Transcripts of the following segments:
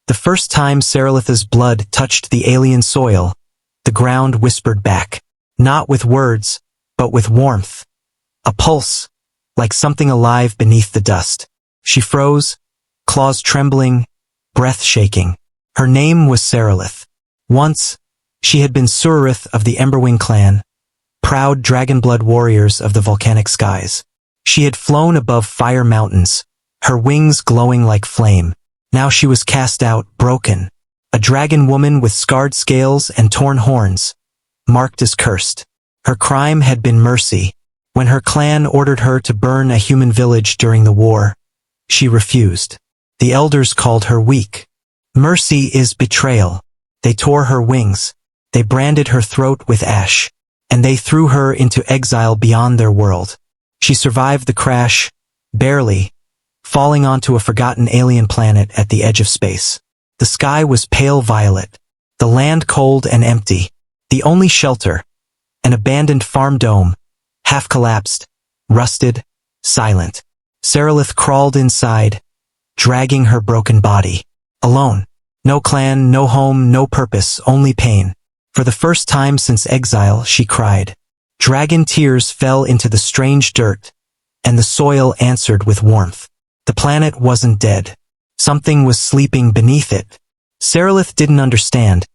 The first time Sarelith's blood touched the alien soil, the ground whispered back, not with words, but with warmth. A pulse, like something alive beneath the dust. She froze, claws trembling, breath shaking. Her name was Sarelith. Once, she had been Sarelith of the Emberwing clan, proud dragonblood warriors of the volcanic skies. She had flown above fire mountains, her wings glowing like flame. Now she was cast out, broken. A dragon woman with scarred scales and torn horns, marked as cursed. Her crime had been mercy. When her clan ordered her to burn a human village during the war, she refused. The elders called her weak. Mercy is betrayal. They tore her wings. They branded her throat with ash. And they threw her into exile beyond their world. She survived the crash, barely, falling onto a forgotten alien planet at the edge of space. The sky was pale violet, the land cold and empty. The only shelter, an abandoned farm dome, half collapsed, rusted, silent. Sarelith crawled inside, dragging her broken body. Alone. No clan, no home, no purpose, only pain. For the first time since exile, she cried. Dragon tears fell into the strange dirt, and the soil answered with warmth. The planet wasn't dead. Something was sleeping beneath it. Sarelith didn't understand,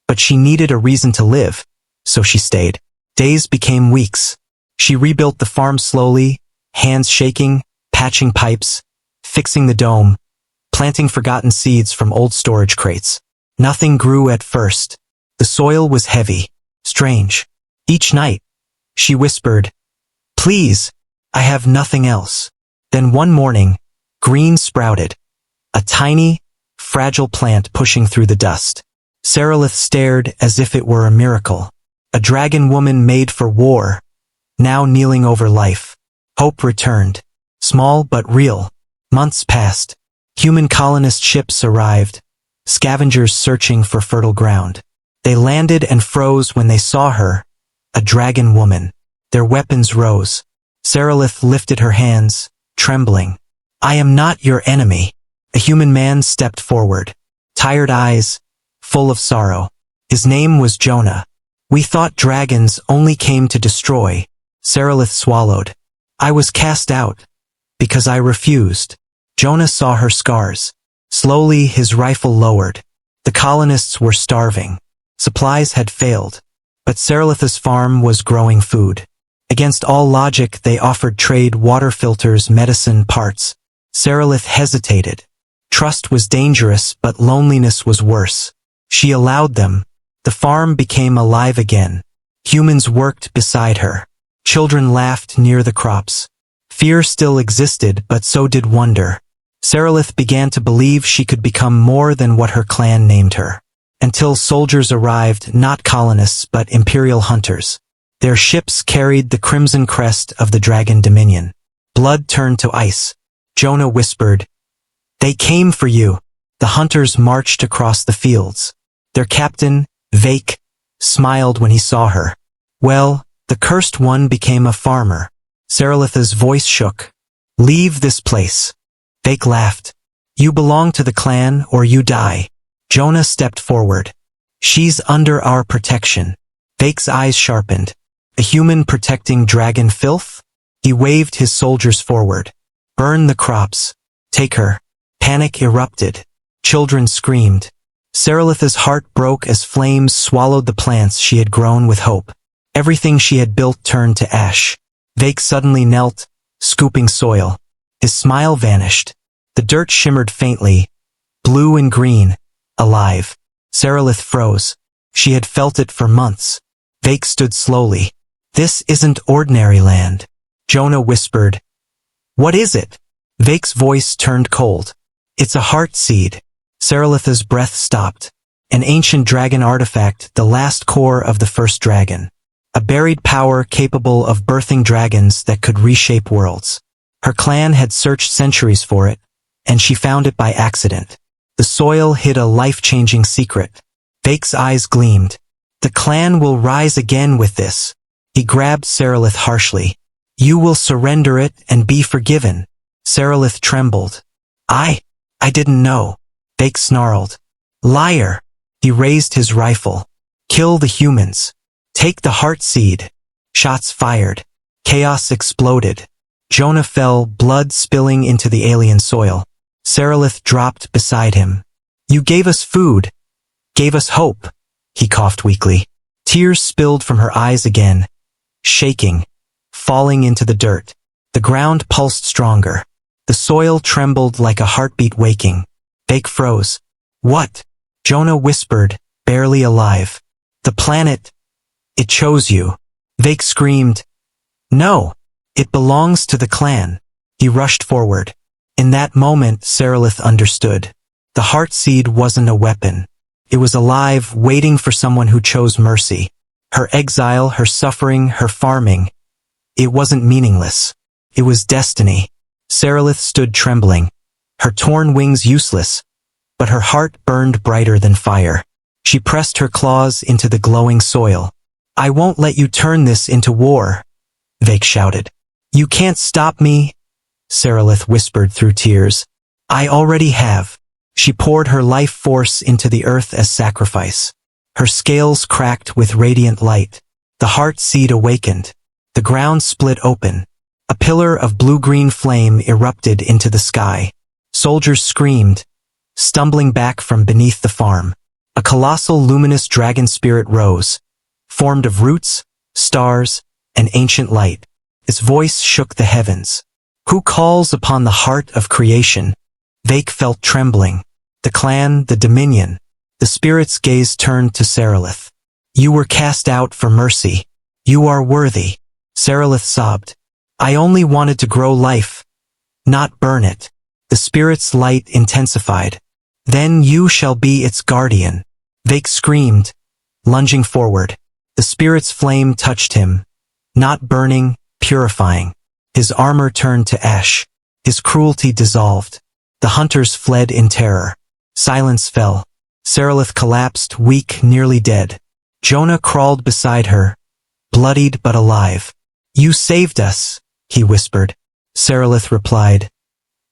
but she needed a reason to live, so she stayed. Days became weeks. She rebuilt the farm slowly, hands shaking, patching pipes, fixing the dome, planting forgotten seeds from old storage crates. Nothing grew at first. The soil was heavy, strange. Each night, she whispered, "Please, I have nothing else." Then one morning, green sprouted, a tiny, fragile plant pushing through the dust. Sarelith stared as if it were a miracle. A dragon woman made for war, now kneeling over life. Hope returned. Small but real. Months passed. Human colonist ships arrived, scavengers searching for fertile ground. They landed and froze when they saw her, a dragon woman. Their weapons rose. Sarelith lifted her hands, trembling. "I am not your enemy." A human man stepped forward, tired eyes, full of sorrow. His name was Jonah. "We thought dragons only came to destroy." Sarelith swallowed. "I was cast out, because I refused." Jonah saw her scars. Slowly his rifle lowered. The colonists were starving. Supplies had failed. But Sarelith's farm was growing food. Against all logic, they offered trade water filters, medicine, parts. Sarelith hesitated. Trust was dangerous, but loneliness was worse. She allowed them. The farm became alive again. Humans worked beside her. Children laughed near the crops. Fear still existed, but so did wonder. Sarelith began to believe she could become more than what her clan named her. Until soldiers arrived, not colonists but imperial hunters. Their ships carried the crimson crest of the dragon dominion. Blood turned to ice. Jonah whispered, "They came for you." The hunters marched across the fields. Their captain, Vake, smiled when he saw her. "Well, the cursed one became a farmer." Sarelith's voice shook. "Leave this place." Vake laughed. "You belong to the clan or you die." Jonah stepped forward. "She's under our protection." Vake's eyes sharpened. "A human protecting dragon filth?" He waved his soldiers forward. "Burn the crops. Take her." Panic erupted. Children screamed. Sarelith's heart broke as flames swallowed the plants she had grown with hope. Everything she had built turned to ash. Vake suddenly knelt, scooping soil. His smile vanished. The dirt shimmered faintly, blue and green, alive. Sarelith froze. She had felt it for months. Vake stood slowly. "This isn't ordinary land." Jonah whispered, "What is it?" Vake's voice turned cold. "It's a heart seed." Sarelith's breath stopped. An ancient dragon artifact, the last core of the first dragon. A buried power capable of birthing dragons that could reshape worlds. Her clan had searched centuries for it, and she found it by accident. The soil hid a life-changing secret. Vake's eyes gleamed. "The clan will rise again with this." He grabbed Sarelith harshly. "You will surrender it and be forgiven." Sarelith trembled. I didn't know." Vake snarled. Liar! He raised his rifle. Kill the humans. Take the heart seed. Shots fired. Chaos exploded. Jonah fell, blood spilling into the alien soil. Sarelith dropped beside him. You gave us food. Gave us hope. He coughed weakly. Tears spilled from her eyes again, shaking, falling into the dirt. The ground pulsed stronger. The soil trembled like a heartbeat waking. Vake froze. What? Jonah whispered, barely alive. The planet. It chose you. Vake screamed. No. It belongs to the clan. He rushed forward. In that moment, Sarelith understood. The heart seed wasn't a weapon. It was alive, waiting for someone who chose mercy. Her exile, her suffering, her farming. It wasn't meaningless. It was destiny. Sarelith stood trembling, her torn wings useless, but her heart burned brighter than fire. She pressed her claws into the glowing soil. I won't let you turn this into war, Vake shouted. You can't stop me, Sarelith whispered through tears. I already have. She poured her life force into the earth as sacrifice. Her scales cracked with radiant light. The heart seed awakened. The ground split open. A pillar of blue-green flame erupted into the sky. Soldiers screamed, stumbling back from beneath the farm. A colossal luminous dragon spirit rose, formed of roots, stars, and ancient light. Its voice shook the heavens. Who calls upon the heart of creation? Vake felt trembling. The clan, the dominion. The spirit's gaze turned to Sarelith. You were cast out for mercy. You are worthy. Sarelith sobbed. I only wanted to grow life, not burn it. The spirit's light intensified. Then you shall be its guardian. Vake screamed, lunging forward. The spirit's flame touched him, not burning, purifying. His armor turned to ash. His cruelty dissolved. The hunters fled in terror. Silence fell. Sarelith collapsed, weak, nearly dead. Jonah crawled beside her, bloodied but alive. You saved us, he whispered. Sarelith replied,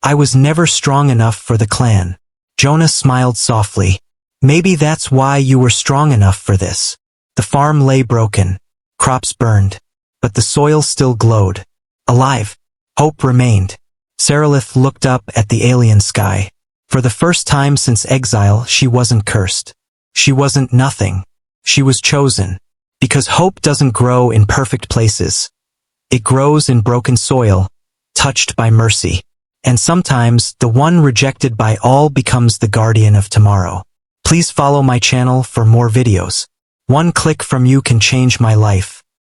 I was never strong enough for the clan. Jonah smiled softly. Maybe that's why you were strong enough for this. The farm lay broken. Crops burned. But the soil still glowed. Alive. Hope remained. Sarelith looked up at the alien sky. For the first time since exile, she wasn't cursed. She wasn't nothing. She was chosen. Because hope doesn't grow in perfect places. It grows in broken soil, touched by mercy. And sometimes, the one rejected by all becomes the guardian of tomorrow. Please follow my channel for more videos. One click from you can change my life.